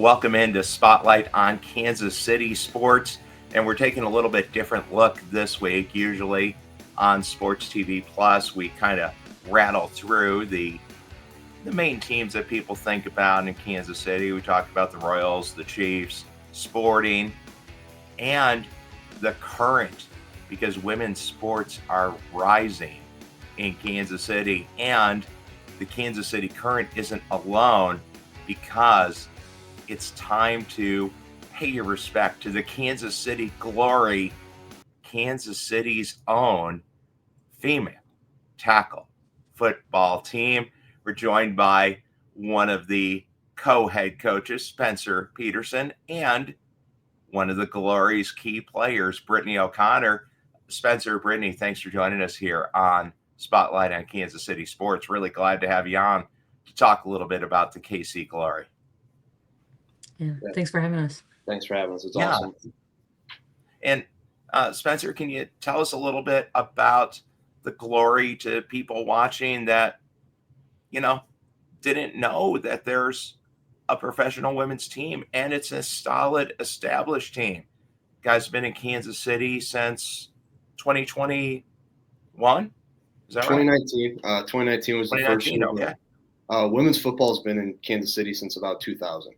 Welcome into Spotlight on Kansas City Sports. And we're taking a little bit different look this week. Usually on Sports TV Plus, we kind of rattle through the main teams that people think about in Kansas City. We talk about the Royals, the Chiefs, Sporting, and the current, because women's sports are rising in Kansas City. And the Kansas City Current isn't alone, because it's time to pay your respect to the Kansas City Glory, Kansas City's own female tackle football team. We're joined by one of the co-head coaches, Spencer Peterson, and one of the Glory's key players, Brittany O'Connor. Spencer, Brittany, thanks for joining us here on Spotlight on Kansas City Sports. Really glad to have you on to talk a little bit about the KC Glory. Yeah, thanks for having us. Thanks for having us. It's awesome. And Spencer, can you tell us a little bit about the Glory to people watching that, didn't know that there's a professional women's team, and it's a solid, established team. Guys have been in Kansas City since 2021. Is that 2019. 2019 was the first year. Okay. Women's football has been in Kansas City since about 2000.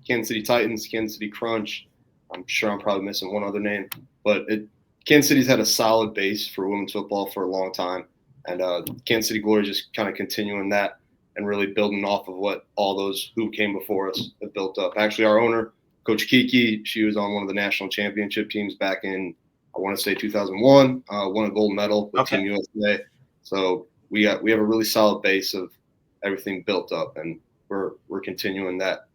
Kansas City Titans, Kansas City Crunch. I'm sure I'm probably missing one other name, but Kansas City's had a solid base for women's football for a long time, and Kansas City Glory just kind of continuing that and really building off of what all those who came before us have built up. Actually, our owner, Coach Kiki, she was on one of the national championship teams back in, I want to say 2001, won a gold medal with Team USA. So we have a really solid base of everything built up, and we're continuing that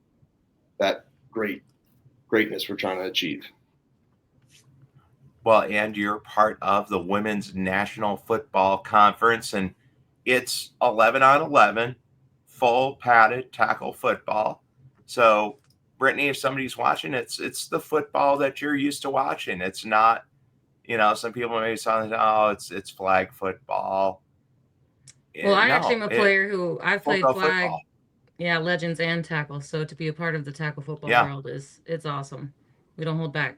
greatness we're trying to achieve. Well, and you're part of the Women's National Football Conference, and it's 11 on 11, full padded tackle football. So, Brittany, if somebody's watching, it's the football that you're used to watching. It's not, some people may say, oh, it's flag football. Well, I actually am a player who I've played flag. Football. Yeah, legends and tackle. So to be a part of the tackle football world it's awesome. We don't hold back.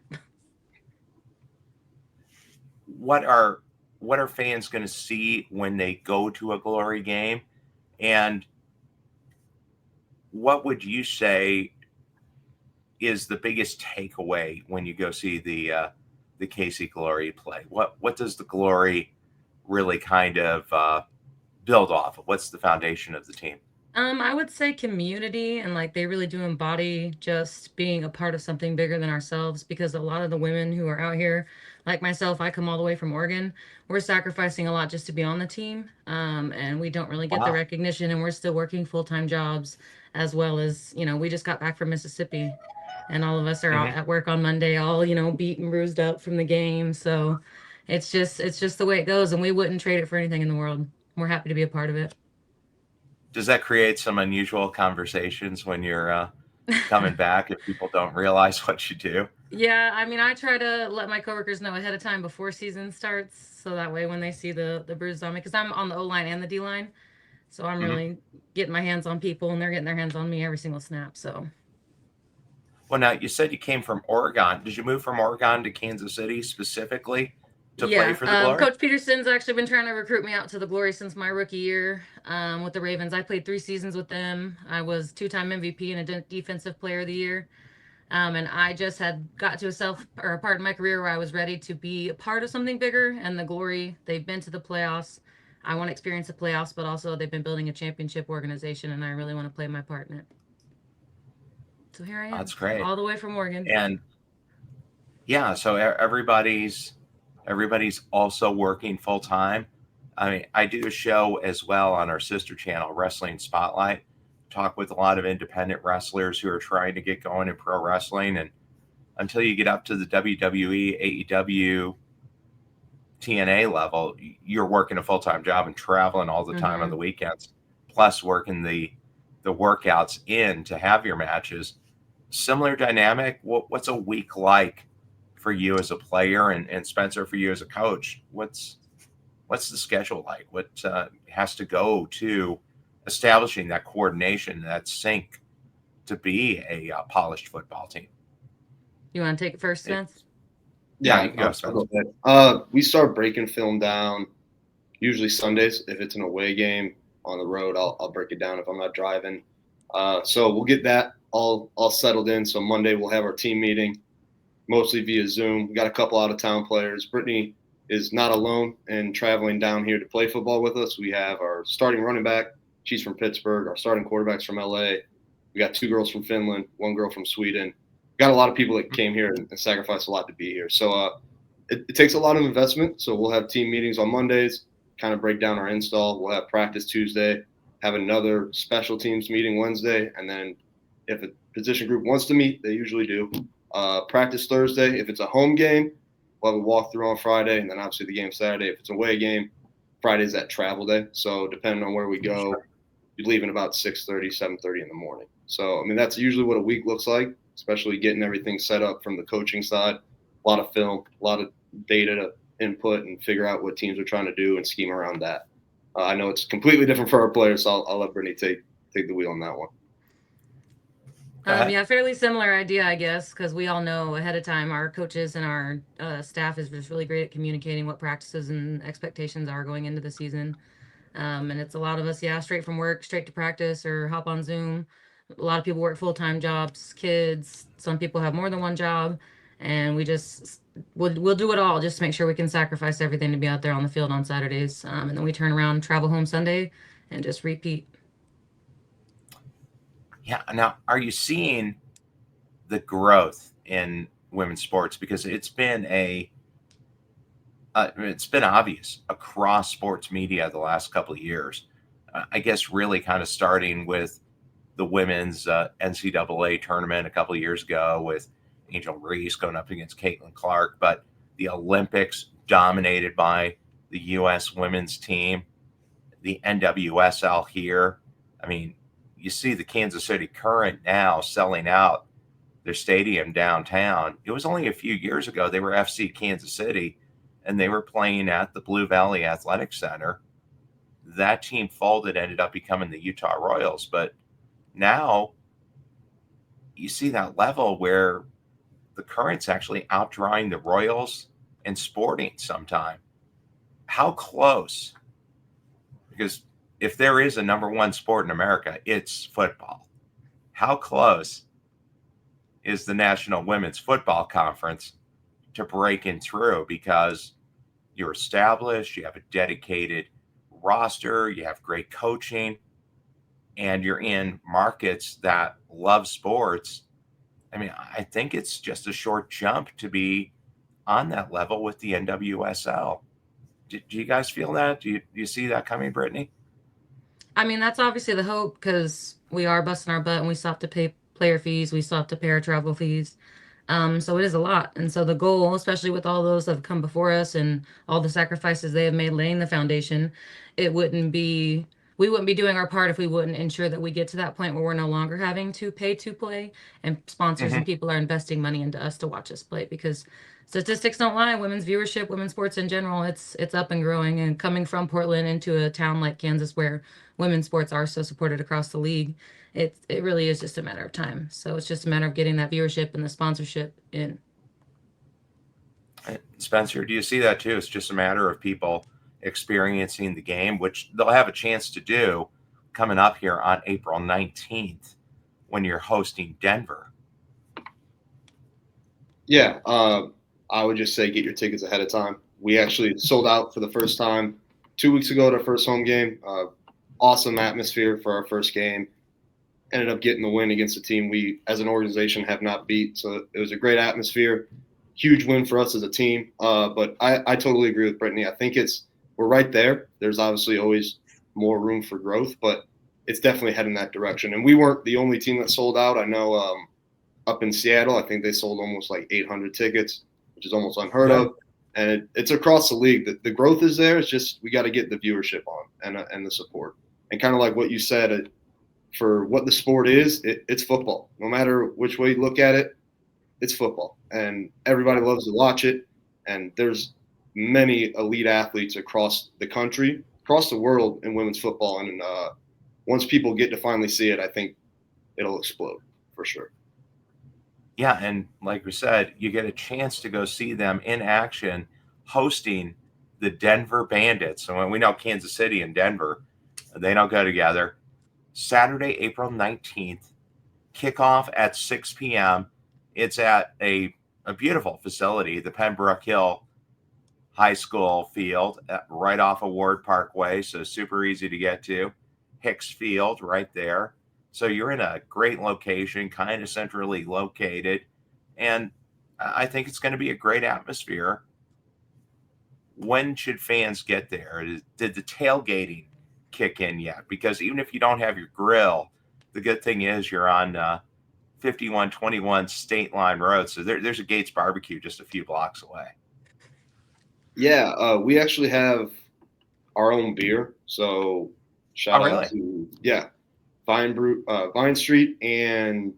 What are fans going to see when they go to a Glory game, and what would you say is the biggest takeaway when you go see the KC Glory play? What does the Glory really kind of build off of? What's the foundation of the team? I would say community, and they really do embody just being a part of something bigger than ourselves, because a lot of the women who are out here, like myself, I come all the way from Oregon. We're sacrificing a lot just to be on the team. And we don't really get the recognition, and we're still working full-time jobs, as well as, we just got back from Mississippi, and all of us are out at work on Monday, all, beat and bruised up from the game. So it's just the way it goes, and we wouldn't trade it for anything in the world. We're happy to be a part of it. Does that create some unusual conversations when you're coming back, if people don't realize what you do? Yeah, I try to let my coworkers know ahead of time before season starts, so that way when they see the bruises on me, because I'm on the O-line and the D-line, so I'm really getting my hands on people, and they're getting their hands on me every single snap. So. Well, now, you said you came from Oregon. Did you move from Oregon to Kansas City specifically to play for the Glory? Coach Peterson's actually been trying to recruit me out to the Glory since my rookie year with the Ravens. I played 3 seasons with them. I was 2-time MVP and a defensive player of the year. And I just had got to a part in my career where I was ready to be a part of something bigger. And the Glory, they've been to the playoffs. I want to experience the playoffs, but also they've been building a championship organization, and I really want to play my part in it. So here I am. That's great. All the way from Oregon. And so everybody's also working full time. I do a show as well on our sister channel, Wrestling Spotlight. Talk with a lot of independent wrestlers who are trying to get going in pro wrestling, and until you get up to the WWE, AEW, TNA level, you're working a full-time job and traveling all the time on the weekends, plus working the workouts in to have your matches. Similar dynamic. What's a week like for you as a player, and Spencer, for you as a coach? What's the schedule like? What has to go to establishing that coordination, that sync to be a polished football team. You want to take it first, Spence? Yeah, you can go, I'll Spence. go ahead. We start breaking film down usually Sundays. If it's an away game on the road, I'll break it down if I'm not driving. So we'll get that all settled in. So Monday we'll have our team meeting, mostly via Zoom. We got a couple out of town players. Brittany is not alone and traveling down here to play football with us. We have our starting running back. She's from Pittsburgh. Our starting quarterback's from LA. We got 2 girls from Finland, 1 girl from Sweden. We got a lot of people that came here and sacrificed a lot to be here. So it takes a lot of investment. So we'll have team meetings on Mondays, kind of break down our install. We'll have practice Tuesday, have another special teams meeting Wednesday, and then if a position group wants to meet, they usually do. Practice Thursday. If it's a home game, we'll have a walkthrough on Friday, and then obviously the game Saturday. If it's a away game, Friday's that travel day. So depending on where we go, you're leaving about 6:30, 7:30 in the morning. So, I mean, that's usually what a week looks like, especially getting everything set up from the coaching side. A lot of film, a lot of data to input and figure out what teams are trying to do and scheme around that. I know it's completely different for our players, so I'll let Brittany take the wheel on that one. Yeah, fairly similar idea, I guess, because we all know ahead of time our coaches and our staff is just really great at communicating what practices and expectations are going into the season. And it's a lot of us, straight from work, straight to practice or hop on Zoom. A lot of people work full-time jobs, kids. Some people have more than one job, and we'll do it all just to make sure we can sacrifice everything to be out there on the field on Saturdays. And then we turn around, travel home Sunday, and just repeat. Yeah. Now, are you seeing the growth in women's sports? Because it's been obvious across sports media the last couple of years. I guess really kind of starting with the women's NCAA tournament a couple of years ago with Angel Reese going up against Caitlin Clark, but the Olympics dominated by the U.S. women's team, the NWSL here. I mean, you see the Kansas City Current now selling out their stadium downtown. It was only a few years ago they were FC Kansas City, and they were playing at the Blue Valley Athletic Center. That team folded, ended up becoming the Utah Royals. But now you see that level where the Current's actually outdrawing the Royals and Sporting sometime. How close? Because if there is a number one sport in America, it's football. How close is the National Women's Football Conference to breaking through? Because you're established, you have a dedicated roster, you have great coaching, and you're in markets that love sports. I mean, I think it's just a short jump to be on that level with the NWSL. Do you guys feel that? Do you see that coming, Brittany? I mean, that's obviously the hope because we are busting our butt and we still have to pay player fees. We still have to pay our travel fees. So it is a lot. And so the goal, especially with all those that have come before us and all the sacrifices they have made laying the foundation, we wouldn't be doing our part if we wouldn't ensure that we get to that point where we're no longer having to pay to play and sponsors and people are investing money into us to watch us play because statistics don't lie. Women's viewership, women's sports in general, it's up and growing. And coming from Portland into a town like Kansas where women's sports are so supported across the league, it really is just a matter of time. So it's just a matter of getting that viewership and the sponsorship in. Spencer, do you see that too? It's just a matter of people experiencing the game, which they'll have a chance to do coming up here on April 19th when you're hosting Denver. Yeah, I would just say get your tickets ahead of time. We actually sold out for the first time 2 weeks ago at our first home game. Awesome atmosphere for our first game. Ended up getting the win against a team we, as an organization, have not beat. So it was a great atmosphere. Huge win for us as a team. But I totally agree with Brittany. I think we're right there. There's obviously always more room for growth, but it's definitely heading that direction. And we weren't the only team that sold out. I know up in Seattle, I think they sold almost like 800 tickets, which is almost unheard of. And it's across the league. The growth is there. It's just we got to get the viewership on and the support. And kind of like what you said, for what the sport is, it's football. No matter which way you look at it, it's football. And everybody loves to watch it. And there's many elite athletes across the country, across the world in women's football. And once people get to finally see it, I think it'll explode. for sure. Yeah, and like we said, you get a chance to go see them in action hosting the Denver Bandits. So when we know Kansas City and Denver, they don't go together. Saturday, April 19th, kickoff at 6 p.m. It's at a beautiful facility, the Pembroke Hill High School field, right off of Ward Parkway, so super easy to get to. Hicks Field right there. So you're in a great location, kind of centrally located, and I think it's going to be a great atmosphere. When should fans get there? Did the tailgating kick in yet? Because even if you don't have your grill, the good thing is you're on 5121 State Line Road, so there's a Gates Barbecue just a few blocks away. Yeah, we actually have our own beer. So shout out to Vine Street and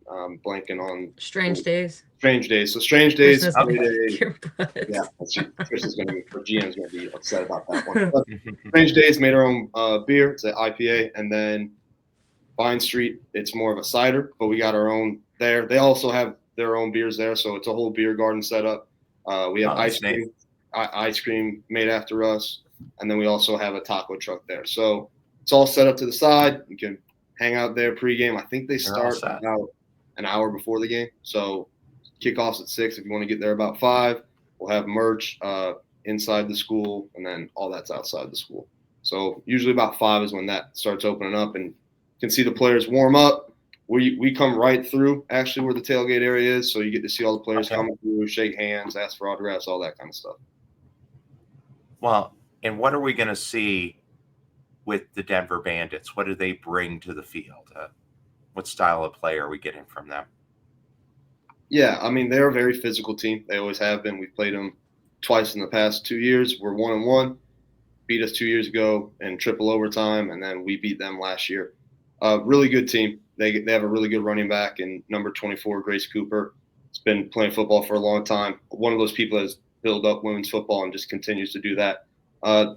blanking on Strange Days. Strange Days. So Strange Days. Yeah, Chris is going to be, or GM's going to be upset about that one. But Strange Days made our own beer. It's an IPA, and then Vine Street, it's more of a cider, but we got our own there. They also have their own beers there, so it's a whole beer garden setup. We have ice cream made after us, and then we also have a taco truck there. So it's all set up to the side. You can hang out there pregame. I think they start about an hour before the game. So kickoff's at 6. If you want to get there about 5, we'll have merch inside the school, and then all that's outside the school. So usually about 5 is when that starts opening up, and you can see the players warm up. We come right through, actually, where the tailgate area is, so you get to see all the players coming through, shake hands, ask for autographs, all that kind of stuff. Well, and what are we going to see with the Denver Bandits? What do they bring to the field? What style of play are we getting from them? Yeah, I mean, they're a very physical team. They always have been. We've played them twice in the past 2 years. We're 1-1. Beat us 2 years ago in triple overtime, and then we beat them last year. Really good team. They have a really good running back in number 24, Grace Cooper. Has been playing football for a long time. One of those people that's built up women's football and just continues to do that.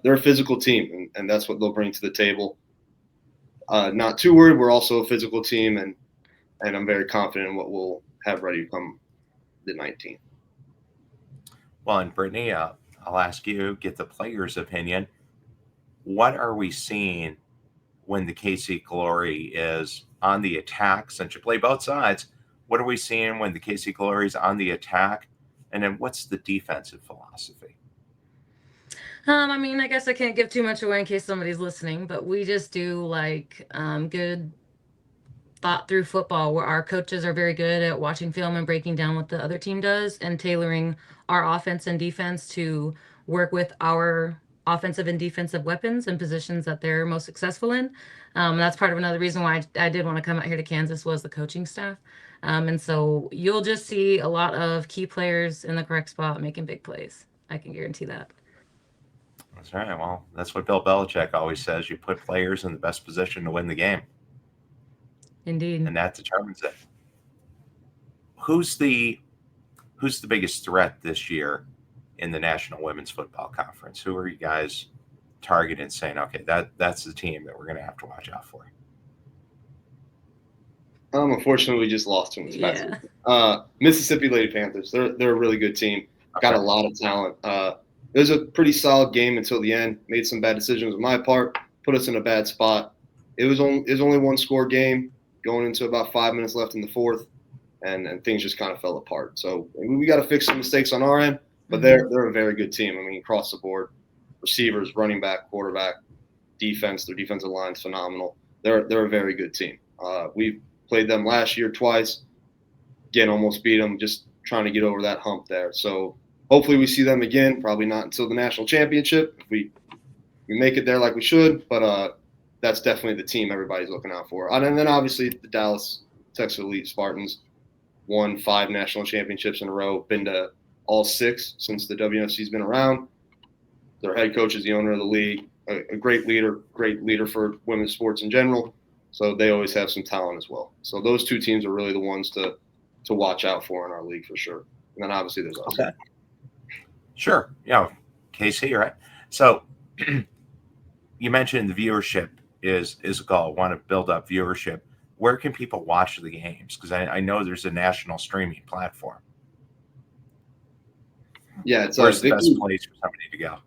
They're a physical team, and that's what they'll bring to the table. Not too worried. We're also a physical team, and I'm very confident in what we'll have ready come the 19th. Well, and Brittany, I'll ask you, get the players' opinion. What are we seeing when the KC Glory is on the attack? Since you play both sides, what are we seeing when the KC Glory is on the attack? And then what's the defensive philosophy? I mean, I guess I can't give too much away in case somebody's listening, but we just do good thought through football where our coaches are very good at watching film and breaking down what the other team does and tailoring our offense and defense to work with our offensive and defensive weapons and positions that they're most successful in. That's part of another reason why I did want to come out here to Kansas was the coaching staff. And so you'll just see a lot of key players in the correct spot making big plays. I can guarantee that. That's right. Well, that's what Bill Belichick always says. You put players in the best position to win the game. Indeed. And that determines it. Who's the biggest threat this year in the National Women's Football Conference? Who are you guys targeting, saying, okay, that's the team that we're going to have to watch out for? Unfortunately, we just lost to them. Mississippi Lady Panthers. They're a really good team. Got a lot of talent. It was a pretty solid game until the end. Made some bad decisions on my part. Put us in a bad spot. It was only one score game going into about 5 minutes left in the fourth, and things just kind of fell apart. So we got to fix some mistakes on our end, but they're a very good team. I mean, across the board, receivers, running back, quarterback, defense. Their defensive line's phenomenal. They're a very good team. We played them last year twice. Again, almost beat them. Just trying to get over that hump there. So hopefully we see them again. Probably not until the national championship if we make it there like we should. But that's definitely the team everybody's looking out for. And then obviously the Dallas Texas Elite Spartans won 5 national championships in a row. Been to all 6 since the WNFC's been around. Their head coach is the owner of the league. A great leader for women's sports in general. So they always have some talent as well. So those 2 teams are really the ones to watch out for in our league for sure. And then obviously there's us. Okay. Sure. Yeah. KC, right? So you mentioned the viewership is a goal. Want to build up viewership. where can people watch the games? Because I know there's a national streaming platform. Yeah, it's Where's the best place for somebody to go?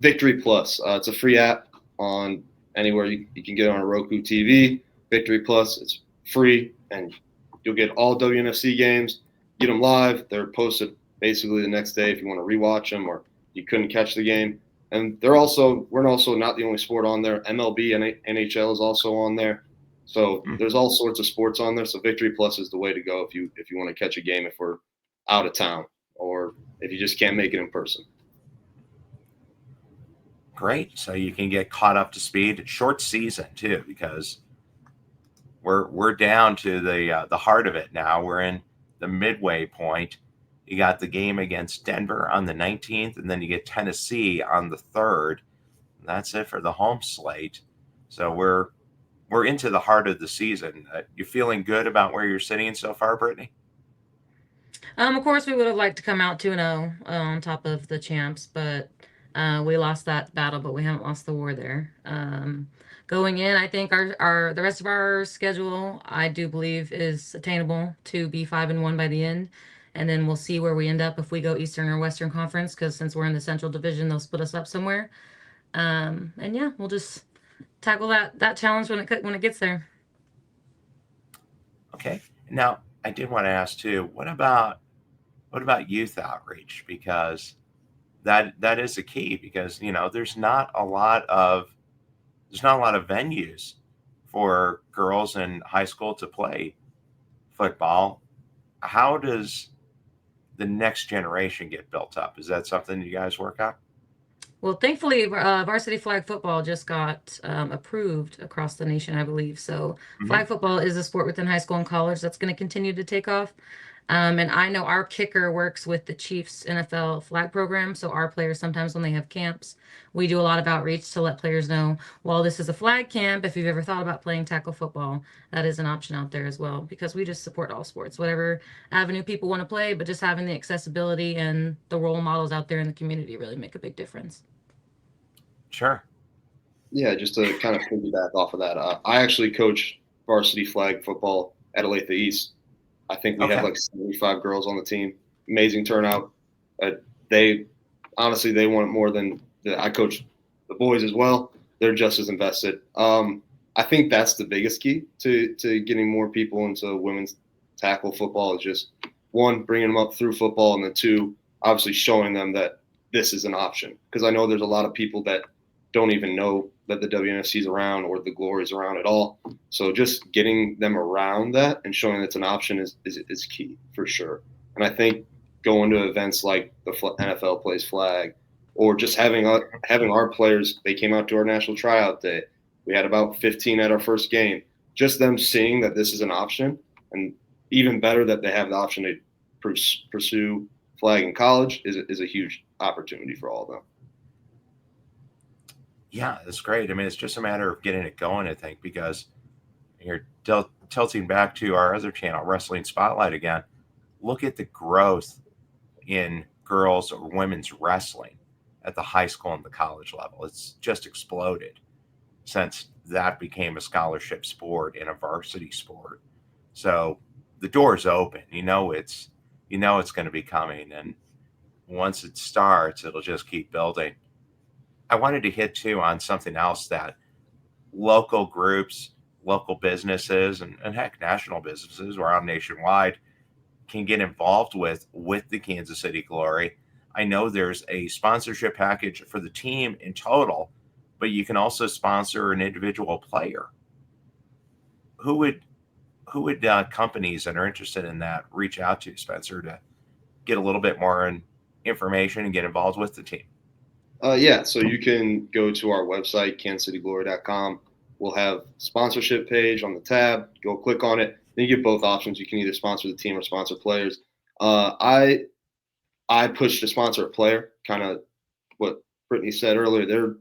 Victory Plus. It's a free app on anywhere you can get it on a Roku TV. Victory Plus, it's free, and you'll get all WNFC games, get them live. They're posted basically the next day if you want to rewatch them or you couldn't catch the game. And we're also not the only sport on there. MLB and NHL is also on there. So there's all sorts of sports on there. So Victory Plus is the way to go if you want to catch a game if we're out of town or if you just can't make it in person. Great. So you can get caught up to speed. It's short season too, because we're down to the heart of it now. We're in the midway point. You got the game against Denver on the 19th, and then you get Tennessee on the 3rd. That's it for the home slate. So we're into the heart of the season. You feeling good about where you're sitting so far, Brittany? Of course, we would have liked to come out 2-0 on top of the champs, but we lost that battle, but we haven't lost the war there. Going in, I think our the rest of our schedule, I do believe, is attainable to be 5-1 by the end, and then we'll see where we end up if we go Eastern or Western Conference. Because since we're in the Central Division, they'll split us up somewhere. And yeah, we'll just tackle that challenge when it gets there. Okay. Now, I did want to ask too, what about youth outreach? Because that is a key, because there's not a lot of venues for girls in high school to play football. How does the next generation get built up? Is that something you guys work on? Well, thankfully, varsity flag football just got approved across the nation, I believe. So flag football is a sport within high school and college that's going to continue to take off. And I know our kicker works with the Chiefs NFL flag program. So our players, sometimes when they have camps, we do a lot of outreach to let players know, well, this is a flag camp. If you've ever thought about playing tackle football, that is an option out there as well, because we just support all sports, whatever avenue people want to play, but just having the accessibility and the role models out there in the community really make a big difference. Sure. Yeah, just to kind of piggyback off of that, I actually coach varsity flag football at Olathe East. I think we have like 75 girls on the team. Amazing turnout. They want it more than I coach the boys as well. They're just as invested. I think that's the biggest key to getting more people into women's tackle football is just, one, bringing them up through football, and then two, obviously showing them that this is an option. Because I know there's a lot of people that don't even know that the WNFC is around or the Glory is around at all. So just getting them around that and showing it's an option is key for sure. And I think going to events like the NFL plays flag, or just having our players, they came out to our national tryout day. We had about 15 at our first game. Just them seeing that this is an option, and even better that they have the option to pursue flag in college is a huge opportunity for all of them. Yeah, that's great. I mean, it's just a matter of getting it going, I think, because you're tilting back to our other channel, Wrestling Spotlight, again. Look at the growth in girls or women's wrestling at the high school and the college level. It's just exploded since that became a scholarship sport and a varsity sport. So the door's open. It's going to be coming, and once it starts, it'll just keep building. I wanted to hit too on something else that local groups, local businesses, and heck, national businesses, we're out nationwide, can get involved with the Kansas City Glory. I know there's a sponsorship package for the team in total, but you can also sponsor an individual player. Who would companies that are interested in that reach out to, Spencer, to get a little bit more information and get involved with the team? Yeah, so you can go to our website, kansascityglory.com. We'll have sponsorship page on the tab. Go click on it. Then you get both options. You can either sponsor the team or sponsor players. I push to sponsor a player, kind of what Brittany said earlier. They're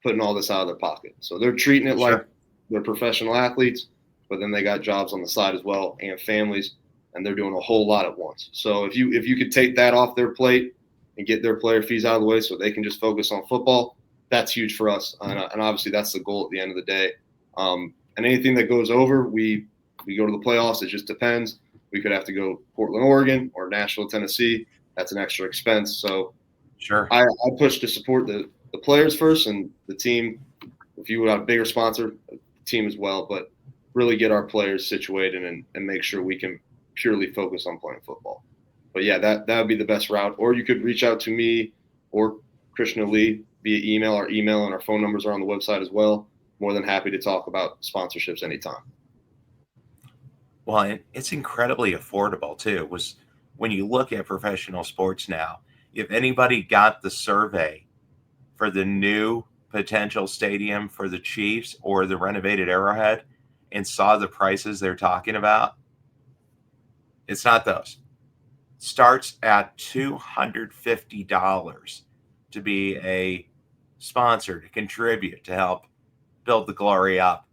putting all this out of their pocket. So they're treating it like they're professional athletes, but then they got jobs on the side as well and families, and they're doing a whole lot at once. So if you could take that off their plate and get their player fees out of the way so they can just focus on football, that's huge for us. And obviously that's the goal at the end of the day. And anything that goes over, we we go to the playoffs, it just depends. We could have to go Portland, Oregon, or Nashville, Tennessee. That's an extra expense. So Sure. I push to support the players first and the team. If you would have a bigger sponsor, the team as well, but really get our players situated and make sure we can purely focus on playing football. But yeah, that would be the best route. Or you could reach out to me or Krishna Lee via email. Our email and our phone numbers are on the website as well. More than happy to talk about sponsorships anytime. Well, it's incredibly affordable too. Was when you look at professional sports now, if anybody got the survey for the new potential stadium for the Chiefs or the renovated Arrowhead and saw the prices they're talking about, it's not those. Starts at $250 to be a sponsor, to contribute, to help build the Glory up.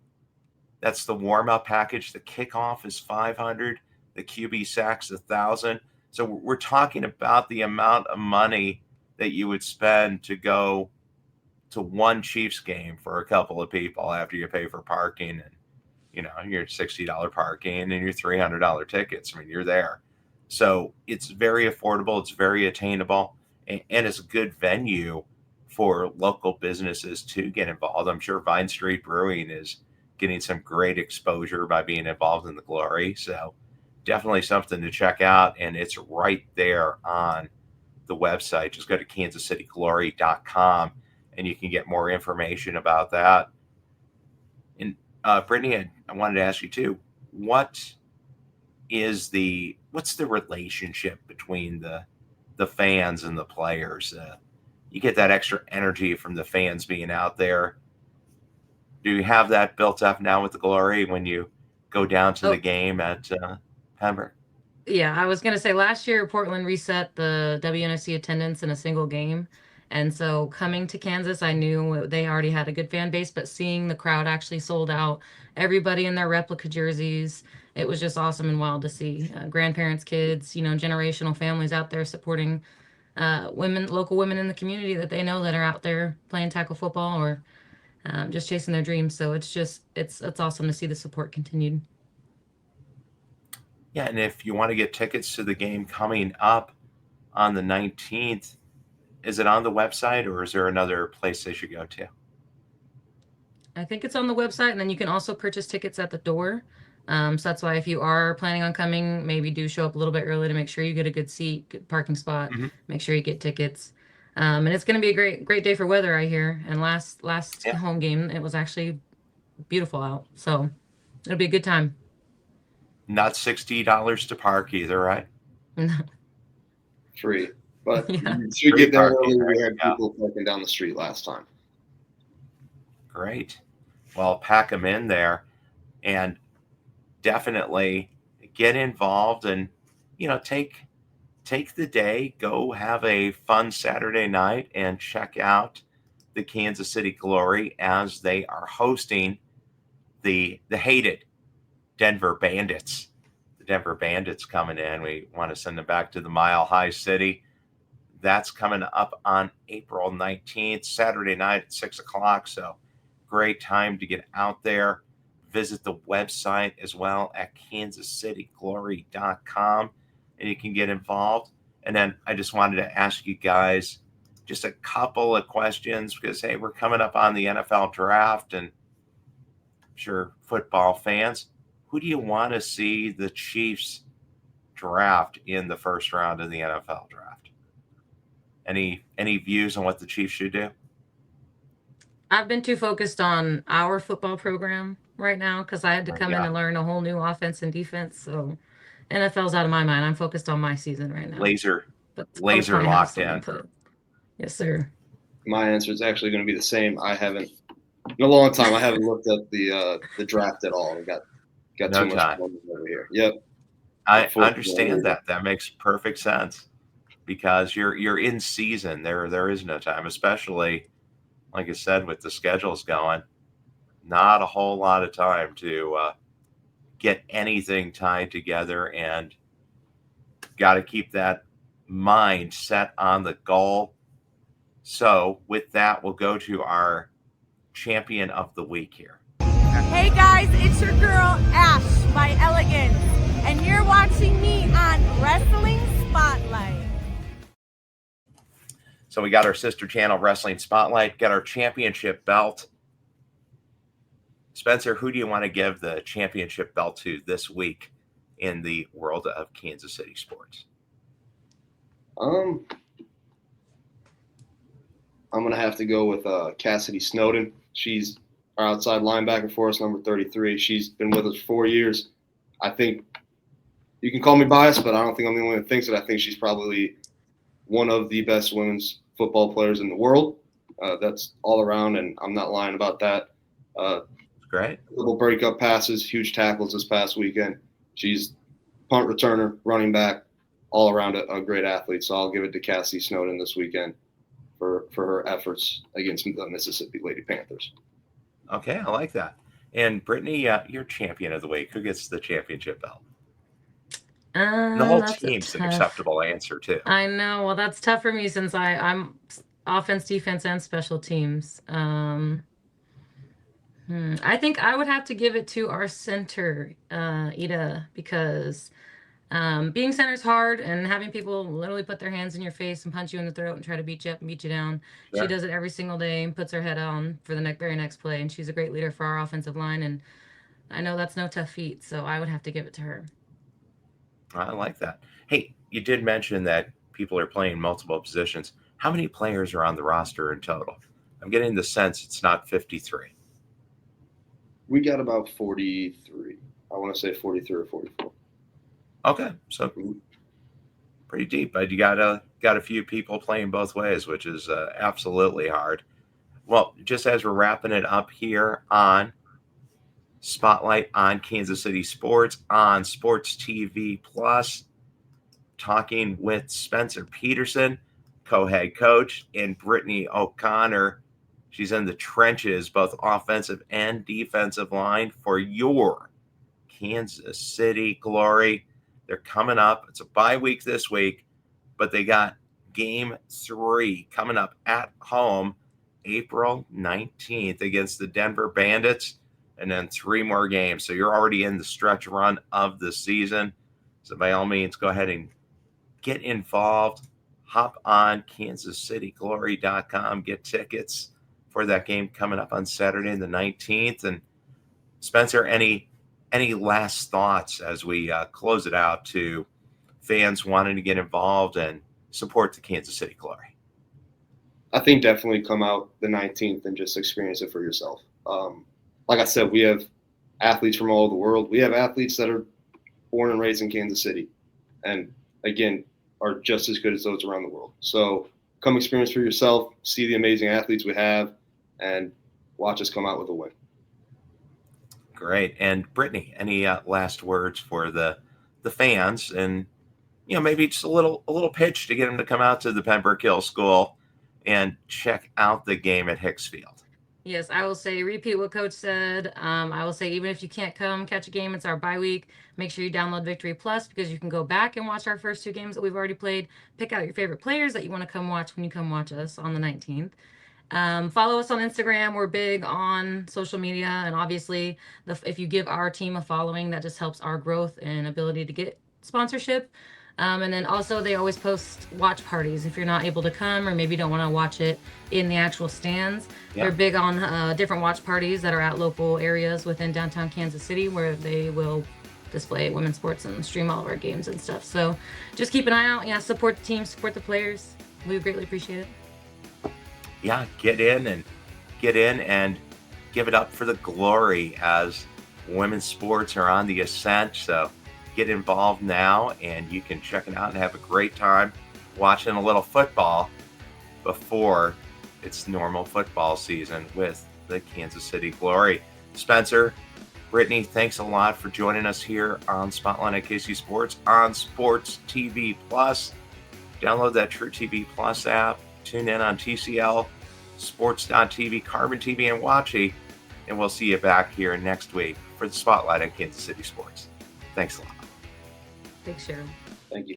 That's the warm-up package. The kickoff is $500. The QB sack's $1,000. So we're talking about the amount of money that you would spend to go to one Chiefs game for a couple of people after you pay for parking and, your $60 parking and your $300 tickets. I mean, you're there. So it's very affordable. It's very attainable, and it's a good venue for local businesses to get involved. I'm sure Vine Street Brewing is getting some great exposure by being involved in the Glory. So definitely something to check out. And it's right there on the website. Just go to kansascityglory.com and you can get more information about that. And Brittany, I wanted to ask you too, what's the relationship between the fans and the players? You get that extra energy from the fans being out there. Do you have that built up now with the Glory when you go down to the game at Pembroke? Yeah, I was going to say last year Portland reset the WNFC attendance in a single game. And so coming to Kansas, I knew they already had a good fan base, but seeing the crowd actually sold out, everybody in their replica jerseys, it was just awesome and wild to see. Grandparents, kids, generational families out there supporting local women in the community that they know that are out there playing tackle football or just chasing their dreams. So it's awesome to see the support continued. Yeah, and if you want to get tickets to the game coming up on the 19th, is it on the website or is there another place they should go to? I think it's on the website, and then you can also purchase tickets at the door. So that's why if you are planning on coming, maybe do show up a little bit early to make sure you get a good seat, good parking spot, make sure you get tickets. And it's going to be a great day for weather, I hear. And last home game, it was actually beautiful out. So it'll be a good time. Not $60 to park either, right? Free. But Yeah. you should get there early. We had people parking down the street last time. Great. Well, pack them in there and definitely get involved and, take the day, go have a fun Saturday night and check out the Kansas City Glory as they are hosting the hated Denver Bandits. The Denver Bandits coming in. We want to send them back to the Mile High City. That's coming up on April 19th, Saturday night at 6 o'clock. So great time to get out there. Visit the website as well at kansascityglory.com and you can get involved. And then I just wanted to ask you guys just a couple of questions because, hey, we're coming up on the NFL draft and I'm sure football fans, who do you want to see the Chiefs draft in the first round of the NFL draft? Any views on what the Chiefs should do? I've been too focused on our football program right now because I had to come in and learn a whole new offense and defense. So NFL's out of my mind. I'm focused on my season right now. Laser locked in. Yes, sir. My answer is actually going to be the same. I haven't, in a long time, I haven't looked at the draft at all. I got No too much time. over here. Yep. I understand that. That makes perfect sense because you're in season. There is no time, especially like I said, with the schedules going, not a whole lot of time to get anything tied together and got to keep that mind set on the goal. So with that, we'll go to our champion of the week here. Hey guys, it's your girl, Ash. by Elegance, and you're watching me on Wrestling Spotlight. So we got our sister channel, Wrestling Spotlight, got our championship belt. Spencer, who do you want to give the championship belt to this week in the world of Kansas City sports? I'm going to have to go with Cassidy Snowden. She's our outside linebacker for us, number 33. She's been with us 4 years. I think you can call me biased, but I don't think I'm the only one that thinks it. I think she's probably one of the best women's football players in the world. That's all around, and I'm not lying about that. Great. Little breakup passes, huge tackles this past weekend. She's punt returner, running back, all around a great athlete. So I'll give it to Cassidy Snowden this weekend for her efforts against the Mississippi Lady Panthers. Okay, I like that. And Brittany, you're champion of the week. Who gets the championship belt? The whole team's an acceptable answer too. I know. Well, that's tough for me since I'm offense, defense, and special teams. I think I would have to give it to our center, Ida, because being center is hard, and having people literally put their hands in your face and punch you in the throat and try to beat you up and beat you down. Sure. She does it every single day and puts her head on for the very next play, and she's a great leader for our offensive line, and I know that's no tough feat, so I would have to give it to her. I like that. Hey, you did mention that people are playing multiple positions. How many players are on the roster in total? I'm getting the sense it's not 53. We got about 43. I want to say 43 or 44. Okay, so pretty deep, but you got a few people playing both ways, which is absolutely hard. Well, just as we're wrapping it up here on Spotlight on Kansas City Sports on Sports TV Plus, talking with Spencer Peterson, co-head coach, and Brittany O'Connor. She's in the trenches, both offensive and defensive line for your Kansas City Glory. They're coming up. It's a bye week this week, but they got game 3 coming up at home April 19th against the Denver Bandits, and then 3 more games. So you're already in the stretch run of the season. So by all means, go ahead and get involved. Hop on kansascityglory.com, get tickets for that game coming up on Saturday the 19th. And Spencer, any last thoughts as we close it out to fans wanting to get involved and support the Kansas City Glory? I think definitely come out the 19th and just experience it for yourself. Like I said, we have athletes from all over the world. We have athletes that are born and raised in Kansas City, and again, are just as good as those around the world. So come experience for yourself, see the amazing athletes we have, and watch us come out with a win. Great. And Brittany, any last words for the fans, and maybe just a little pitch to get them to come out to the Pembroke Hill School and check out the game at Hicksfield? Yes, I will say, repeat what Coach said. I will say, even if you can't come catch a game, it's our bye week. Make sure you download Victory Plus, because you can go back and watch our first 2 games that we've already played. Pick out your favorite players that you want to come watch when you come watch us on the 19th. Follow us on Instagram. We're big on social media, and obviously, if you give our team a following, that just helps our growth and ability to get sponsorship. And then also, they always post watch parties if you're not able to come, or maybe don't want to watch it in the actual stands. Yeah. They're big on different watch parties that are at local areas within downtown Kansas City, where they will display women's sports and stream all of our games and stuff. So just keep an eye out. Yeah, support the team, support the players. We would greatly appreciate it. Yeah, get in and give it up for the Glory, as women's sports are on the ascent. So get involved now, and you can check it out and have a great time watching a little football before it's normal football season with the Kansas City Glory. Spencer, Brittany, thanks a lot for joining us here on Spotlight at KC Sports on Sports TV Plus. Download that True TV Plus app. Tune in on TCL, Sports.TV, Carbon TV, and Watchy. And we'll see you back here next week for the Spotlight at Kansas City Sports. Thanks a lot. Thanks, Gerald.